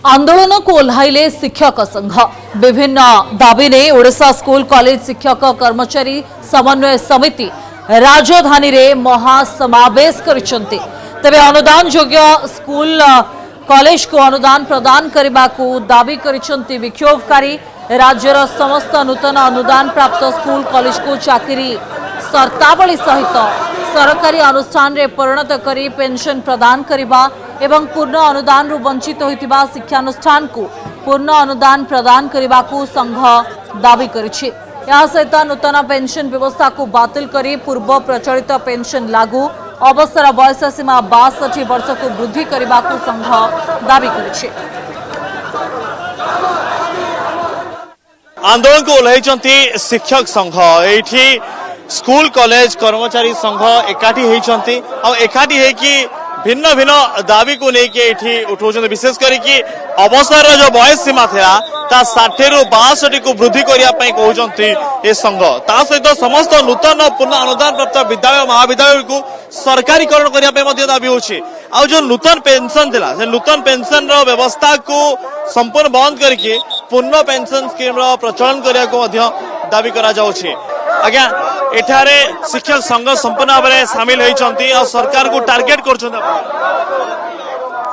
आंदोलन को ओह्लाइले शिक्षक संघ विभिन्न दाबी ने ओडिशा स्कूल कॉलेज शिक्षक कर्मचारी समन्वय समिति राजधानी रे महासमावेश करिसेंती। तबे अनुदान योग्य स्कूल कॉलेज को अनुदान प्रदान करने को दाबी करिसेंती विक्षोभकारी। राज्यर समस्त नूतन अनुदान प्राप्त स्कूल कॉलेज को चाकरी शर्तावली सहित सरकारी अनुष्ठान रे परिणत करी पेंशन प्रदान करने एवं पूर्ण अनुदान वंचित होइतिबा शिक्षानुष्ठान को पूर्ण अनुदान प्रदान करने को संघ दाबी करिछि। या सहित नूतन पेंशन व्यवस्था को बातिल करी पूर्व प्रचलित पेंशन लागू अवसर बयस सीमा 62 वर्ष को वृद्धि करने को संघ दाबी करिछि। आंदोलन को ओह्लाइचंती शिक्षक संघ एठी स्कूल कॉलेज कर्मचारी संघ एकाठी होइचंती और एकाठी है कि भिन्न भिन्न दाबी को लेके एठी उठाउछन। विशेष करी कि अवसर जो बयस सीमा था ता 60 रु 62 को वृद्धि करिया पई कहउछंती ए संघ। ता सहित समस्त नूतन पूर्ण अनुदान प्राप्त विद्यालय महाविद्यालय को सरकारीकरण करिया पई मध्ये दाबी होछि। आ जो नूतन पेंशन थिला से नूतन पेंशन रो व्यवस्था को संपूर्ण बंद करके पूर्ण पेंशन स्कीम रो प्रचलन करिया को मध्ये दाबी करा जाउछि। आज्ञा एठारे शिक्षक संघ संपूर्ण भाव में सामिल होइचंती और सरकार को टार्गेट करछन।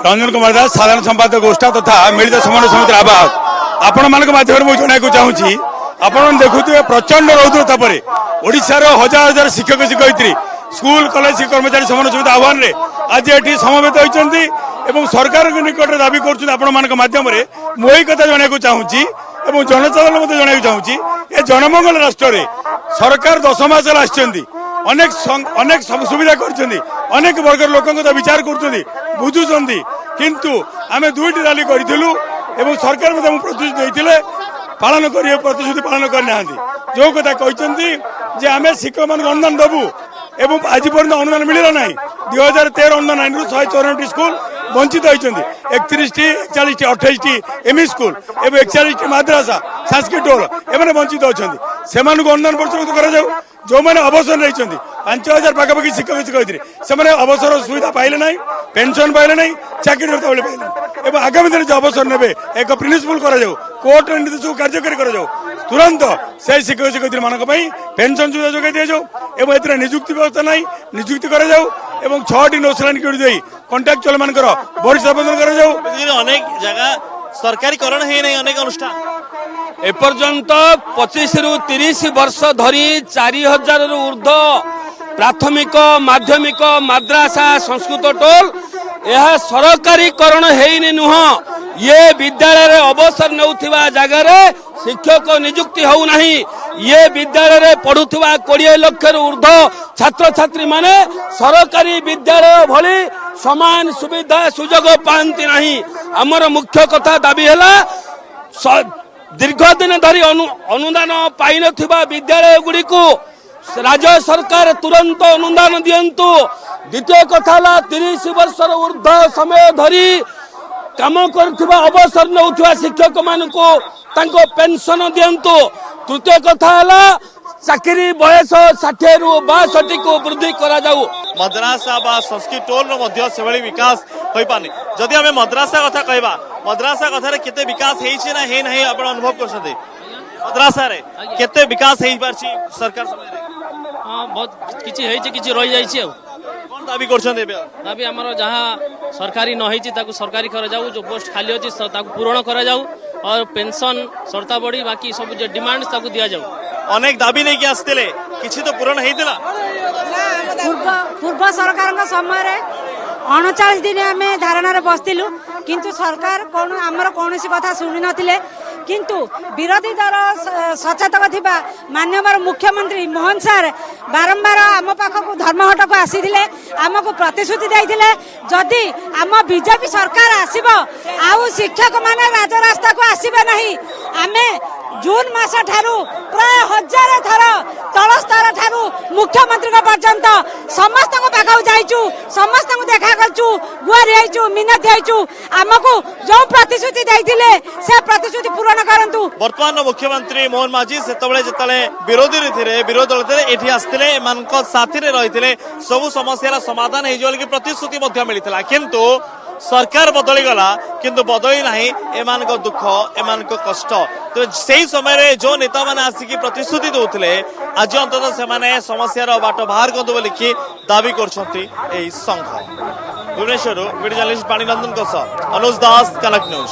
रंजन कुमार दास साधारण संपादक गोष्ठा तथा मिलित समन्वय समिति आवाहक आपण मानक माध्यम जनाक चाहूँगी। आपण देखुए प्रचंड रौद्र तापर ओडिशार हजार हजार शिक्षक शिक्षयित्री स्कूल कॉलेज कर्मचारी समन्वय समिति आह्वान में आज ये समवेत होती एवं सरकार निकट में दाबी करमाध्यम मुई कथा जनाक चाहूँगी और जनसाधारण जनाक चाहूँगी ए जनमंगल राष्ट्र में सरकार 10 मास अनेक सुविधा करनेक वर्ग लोक विचार कर बुझुंट किंतु आम 2टी रैली करूँ एवं सरकार प्रतिश्रुति देते पालन कर प्रतिश्रुति पालन करना जो कथा कहते आम शिक्षक मान अनुदान दबू एवं आज पर्यटन अनुदान मिलला ना 2013 अनुदान आईन 194 स्कूल वंचित होती 31 41 28 एमई स्कूल एवं 41 मद्रासा संस्कृत टोल एवं वंचित अच्छा से अनुदान प्रस्तुत कर जो मैंने अवसर नहीं 5000 पाखापाखि शिक्षक शिक्षयित्री से अवसर सुविधा पाइले ना पेंशन पाइले ना चाकरी पाइले एवं आगामी दिन जो अवसर ने एक प्रिंसिपल कर कोर्ट निर्देश कार्यकारी कर तुरंत से शिक्षक शिक्षयित्री मान पेंशन सुविधा जोगाई दि जाऊ एवं निजुक्ति व्यवस्था ना निजुक्ति कर 6टी नौसेना दी कंट्राक्चुअल मान वरिष्ठ आवेदन कर अनेक जगह सरकारीकरण है नहीं अनेक अनुष्ठान एपर्यंत 25 रु 30 वर्ष धरी 4000 रु ऊर्ध्व प्राथमिक माध्यमिक मद्रासा संस्कृत टोल यह सरकारीकरण है नुह ये विद्यालय रे अवसर नौथिबा जगह रे शिक्षक नियुक्ति हो नहीं। ये विद्यालय रे पढ़ुथिबा 20 लाख रु ऊर्ध्व छात्र छात्री माने सरकारी विद्यालय भली समान सुविधा सुजोग पांती नहीं। हमर मुख्य कथा दाबी हैला दीर्घ दिन धरी अनुदान पाई नथिबा विद्यालय गुडी को राज्य सरकार तुरंत अनुदान दियंतु। द्वितीय कथा 30 वर्ष ऊर्ध्व समय धरी काम करथिबा अवसर नउथिबा शिक्षक मानकु तांको पेंशन दियंतु। तृतीय कथा चाकरी बयस 60 रु 62 को वृद्धि करा जाऊ। मद्रासा बा संस्कृत टोल रो मध्य से भली विकास होई पानी। जदि हमें मद्रासा कथा कहबा मद्रासा कथा रे केते विकास हेइ छै ना हे नहीं आपण अनुभव करछते मद्रासा रे केते विकास हेइ पारछि सरकार समय रे? हां बहुत किछि हेइ छै किछि रहि जाय छै। कोन दाबी करछते दाबी हमर जहां सरकारी न हेइ छै ताकू सरकारी करा जाऊ जो पोस्ट खाली अछि ताकू पूर्ण करा जाऊ और पेंशन शर्तावली बाकी सब जे डिमांड्स ताकू दिया जाऊ। अनेक दाबी नहीं कि आसते किसी तो पूरण होता पूर्व सरकार समय 39 दिन आम धारणा बसलु किंतु सरकार आमर कौन कथा शुणी नथिले किंतु विरोधी दल सचेतक थिबा माननीय मुख्यमंत्री मोहन सार बारंबार आम पाखक धर्मघट को आसीथिले आमको प्रतिश्रुति देइथिले जदि आम बीजेपी सरकार आसीबो आउ शिक्षक माने राजरास्ता को आसीबे नहीं। आमे जून मास ठारू प्राय 1000 थर तल स्तर ठारू मुख्यमंत्री पर्यंत समस्त पाखक जाइचु समस्त देखा करचु गुहार आइचु मिनती आइचु आमको जो प्रतिश्रुति देइथिले से प्रतिश्रुति पूर्ण करंतु। वर्तमान मुख्यमंत्री मोहन माझी सेतबेले जतले विरोधी रे थिले विरोध दल थे एठी आस्थिले एमानक साथी रे रहिथिले सब समस्या समाधान हे जोल कि प्रतिश्रुति मध्य मिलिथिला किंतु सरकार बदली गला किंतु बदली नहीं एमानक दुख एमानक कष्ट तो से समय जो नेता मैंने आसिक प्रतिश्रुति दौले आज अंततः से समस्यार बाट बाहर करते बोलिकी दाबी कर संघ भुवनेश्वर वीडियो जर्नलिस्ट पाणीनंदन अनुज दास कनक न्यूज।